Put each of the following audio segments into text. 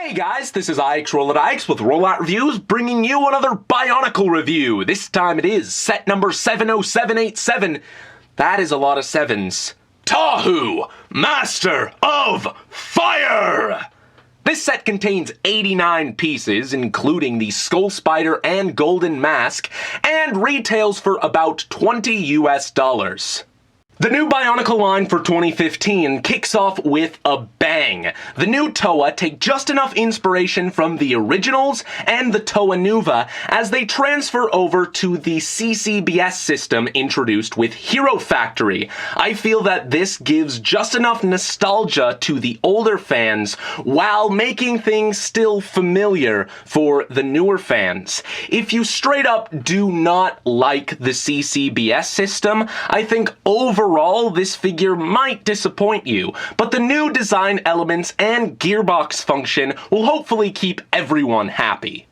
Hey guys, this is RolloutReviews with RolloutReviews, bringing you another BIONICLE review. This time it is set number 70787. That is a lot of sevens. Tahu, Master of Fire! This set contains 89 pieces, including the Skull Spider and Golden Mask, and retails for about $20 US. The new BIONICLE line for 2015 kicks off with a bang. The new Toa take just enough inspiration from the originals and the Toa Nuva as they transfer over to the CCBS system introduced with Hero Factory. I feel that this gives just enough nostalgia to the older fans while making things still familiar for the newer fans. If you straight up do not like the CCBS system, I think overall this figure might disappoint you, but the new design elements and gearbox function will hopefully keep everyone happy.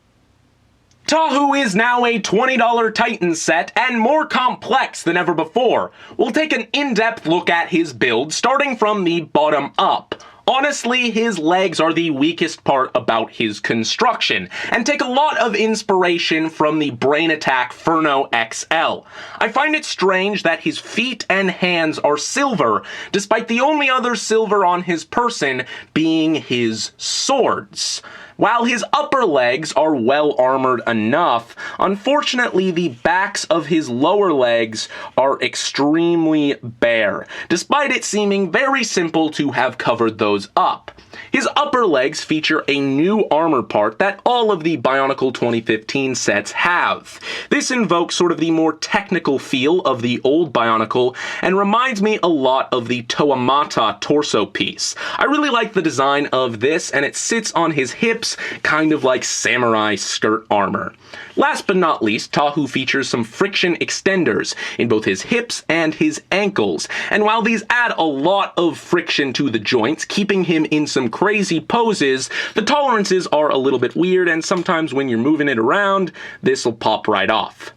Tahu is now a $20 Titan set and more complex than ever before. We'll take an in-depth look at his build starting from the bottom up. Honestly, his legs are the weakest part about his construction, and take a lot of inspiration from the Brain Attack Furno XL. I find it strange that his feet and hands are silver, despite the only other silver on his person being his swords. While his upper legs are well armored enough, unfortunately the backs of his lower legs are extremely bare, despite it seeming very simple to have covered those up. His upper legs feature a new armor part that all of the BIONICLE 2015 sets have. This invokes sort of the more technical feel of the old BIONICLE and reminds me a lot of the Toamata torso piece. I really like the design of this, and it sits on his hips, kind of like samurai skirt armor. Last but not least, Tahu features some friction extenders in both his hips and his ankles, and while these add a lot of friction to the joints, keeping him in some crazy poses, the tolerances are a little bit weird, and sometimes when you're moving it around, this will pop right off.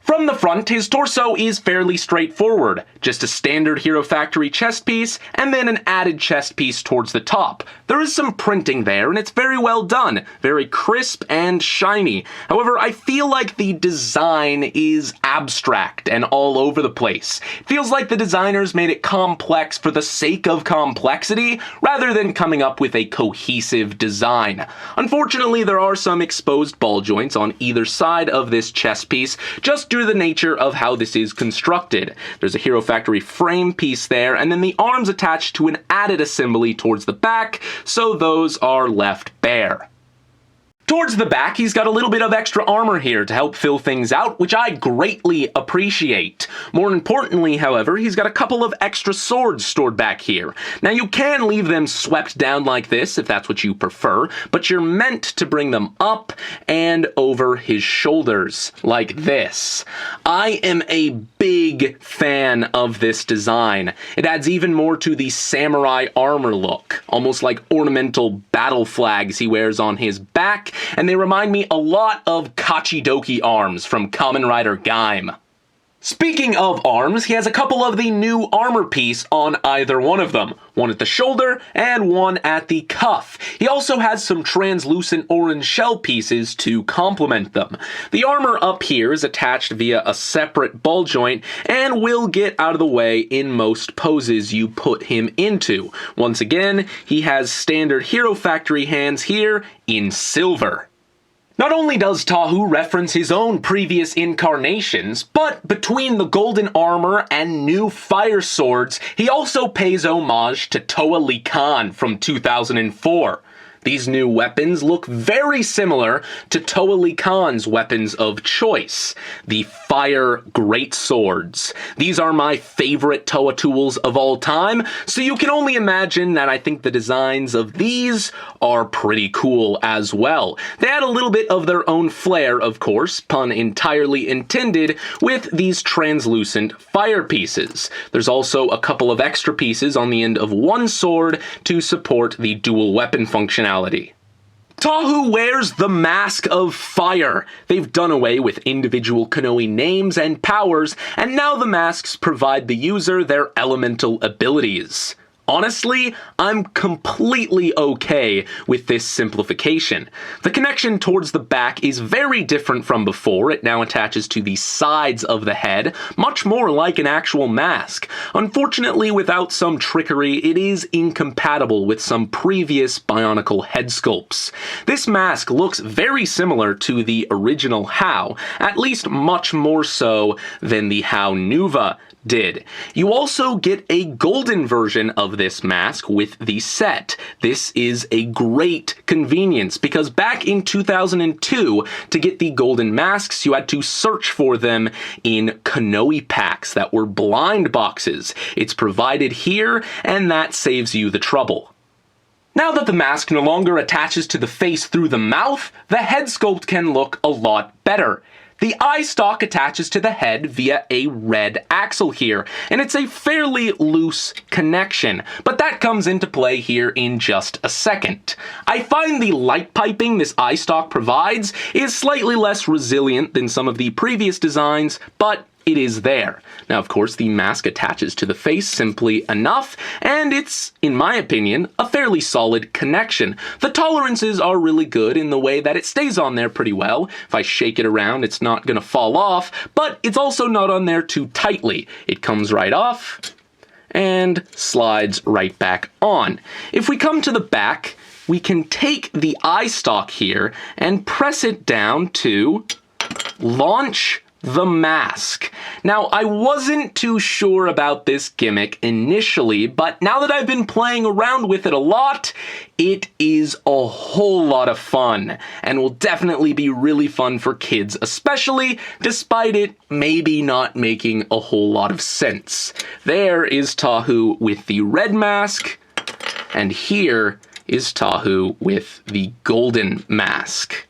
From the front, his torso is fairly straightforward, just a standard Hero Factory chest piece, and then an added chest piece towards the top. There is some printing there, and it's very well done, very crisp and shiny. However, I feel like the design is abstract and all over the place. It feels like the designers made it complex for the sake of complexity, rather than coming up with a cohesive design. Unfortunately, there are some exposed ball joints on either side of this chest piece, just due to the nature of how this is constructed. There's a Hero Factory frame piece there, and then the arms attached to an added assembly towards the back, so those are left bare. Towards the back, he's got a little bit of extra armor here to help fill things out, which I greatly appreciate. More importantly, however, he's got a couple of extra swords stored back here. Now, you can leave them swept down like this if that's what you prefer, but you're meant to bring them up and over his shoulders, like this. I am a big fan of this design. It adds even more to the samurai armor look, almost like ornamental battle flags he wears on his back, and they remind me a lot of Kachidoki arms from Kamen Rider Gaim. Speaking of arms, he has a couple of the new armor piece on either one of them, one at the shoulder and one at the cuff. He also has some translucent orange shell pieces to complement them. The armor up here is attached via a separate ball joint and will get out of the way in most poses you put him into. Once again, he has standard Hero Factory hands here in silver. Not only does Tahu reference his own previous incarnations, but between the golden armor and new fire swords, he also pays homage to Toa Likan from 2004. These new weapons look very similar to Toa Likan's weapons of choice, the Fire Greatswords. These are my favorite Toa tools of all time, so you can only imagine that I think the designs of these are pretty cool as well. They add a little bit of their own flair, of course, pun entirely intended, with these translucent fire pieces. There's also a couple of extra pieces on the end of one sword to support the dual weapon functionality. Tahu wears the Mask of Fire. They've done away with individual Konoe names and powers, and now the masks provide the user their elemental abilities. Honestly, I'm completely okay with this simplification. The connection towards the back is very different from before. It now attaches to the sides of the head, much more like an actual mask. Unfortunately, without some trickery, it is incompatible with some previous Bionicle head sculpts. This mask looks very similar to the original How, at least much more so than the How Nuva did. You also get a golden version of this mask with the set. This is a great convenience because back in 2002, to get the golden masks, you had to search for them in Konoe packs that were blind boxes. It's provided here, and that saves you the trouble. Now that the mask no longer attaches to the face through the mouth, the head sculpt can look a lot better. The eye stalk attaches to the head via a red axle here, and it's a fairly loose connection, but that comes into play here in just a second. I find the light piping this eye stalk provides is slightly less resilient than some of the previous designs, but it is there. Now, of course, the mask attaches to the face simply enough, and it's, in my opinion, a fairly solid connection. The tolerances are really good in the way that it stays on there pretty well. If I shake it around, it's not going to fall off, but it's also not on there too tightly. It comes right off and slides right back on. If we come to the back, we can take the eye stalk here and press it down to launch the mask. Now, I wasn't too sure about this gimmick initially, but now that I've been playing around with it a lot, it is a whole lot of fun, and will definitely be really fun for kids especially, despite it maybe not making a whole lot of sense. There is Tahu with the red mask, and here is Tahu with the golden mask.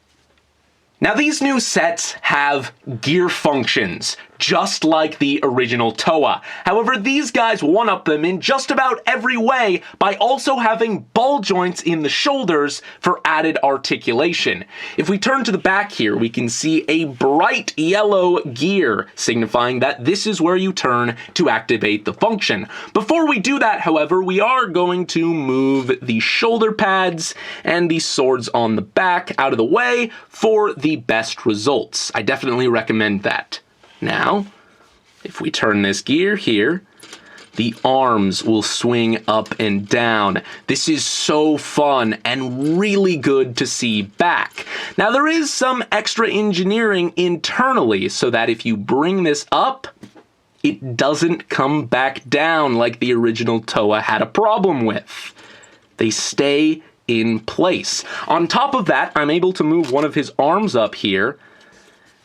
Now, these new sets have gear functions, just like the original Toa. However, these guys one-up them in just about every way by also having ball joints in the shoulders for added articulation. If we turn to the back here, we can see a bright yellow gear, signifying that this is where you turn to activate the function. Before we do that, however, we are going to move the shoulder pads and the swords on the back out of the way for the best results. I definitely recommend that. Now, if we turn this gear here, the arms will swing up and down. This is so fun and really good to see back. Now, there is some extra engineering internally so that if you bring this up, it doesn't come back down like the original Toa had a problem with. They stay in place. On top of that, I'm able to move one of his arms up here,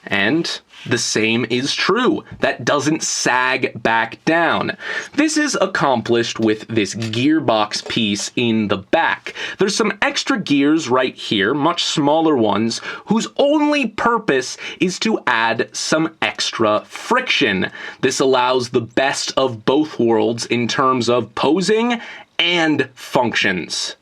and the same is true. That doesn't sag back down. This is accomplished with this gearbox piece in the back. There's some extra gears right here, much smaller ones, whose only purpose is to add some extra friction. This allows the best of both worlds in terms of posing and functions.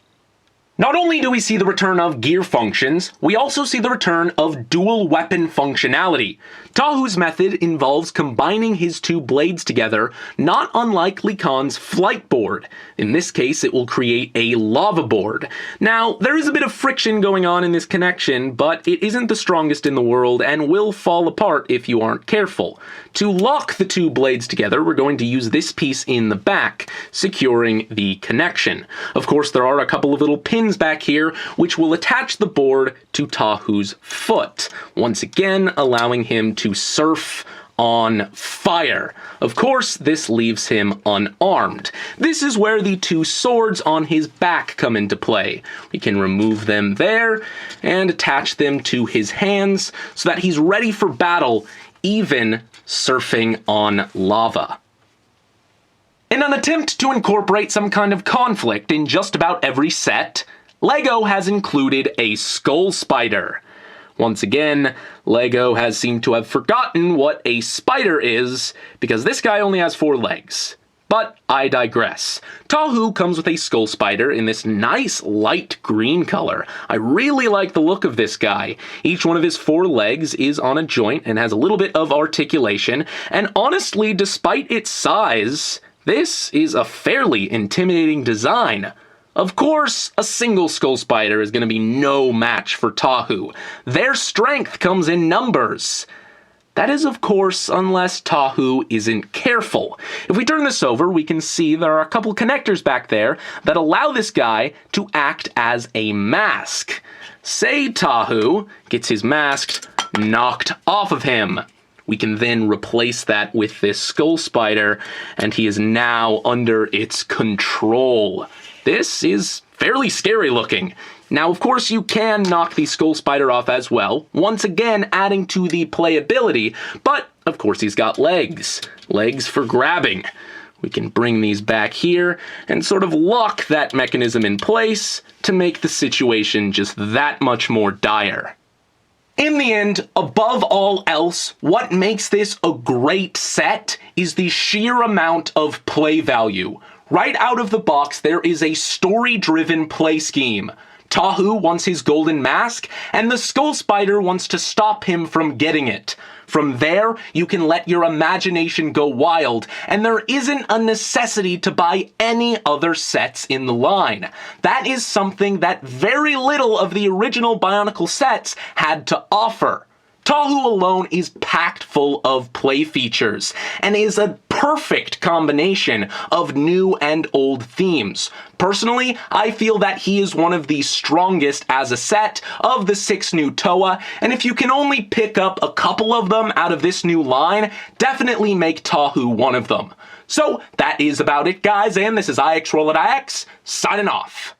Not only do we see the return of gear functions, we also see the return of dual weapon functionality. Tahu's method involves combining his two blades together, not unlike Lee Khan's flight board. In this case, it will create a lava board. Now, there is a bit of friction going on in this connection, but it isn't the strongest in the world and will fall apart if you aren't careful. To lock the two blades together, we're going to use this piece in the back, securing the connection. Of course, there are a couple of little pins back here, which will attach the board to Tahu's foot, once again allowing him to surf on fire. Of course, this leaves him unarmed. This is where the two swords on his back come into play. We can remove them there and attach them to his hands so that he's ready for battle, even surfing on lava. In an attempt to incorporate some kind of conflict in just about every set, LEGO has included a skull spider. Once again, LEGO has seemed to have forgotten what a spider is, because this guy only has 4 legs. But I digress. Tahu comes with a skull spider in this nice light green color. I really like the look of this guy. Each one of his 4 legs is on a joint and has a little bit of articulation, and honestly, despite its size, This is a fairly intimidating design. Of course, a single skull spider is going to be no match for Tahu. Their strength comes in numbers. That is, of course, unless Tahu isn't careful. If we turn this over, we can see there are a couple connectors back there that allow this guy to act as a mask. Say Tahu gets his mask knocked off of him. We can then replace that with this skull spider, and he is now under its control. This is fairly scary looking. Now, of course, you can knock the skull spider off as well, once again adding to the playability, but of course he's got legs. Legs for grabbing. We can bring these back here and sort of lock that mechanism in place to make the situation just that much more dire. In the end, above all else, what makes this a great set is the sheer amount of play value. Right out of the box, there is a story-driven play scheme. Tahu wants his golden mask, and the skull spider wants to stop him from getting it. From there, you can let your imagination go wild, and there isn't a necessity to buy any other sets in the line. That is something that very little of the original Bionicle sets had to offer. Tahu alone is packed full of play features, and is a perfect combination of new and old themes. Personally, I feel that he is one of the strongest as a set of the 6 new Toa, and if you can only pick up a couple of them out of this new line, definitely make Tahu one of them. So, that is about it, guys, and this is IX Roll at IX, signing off.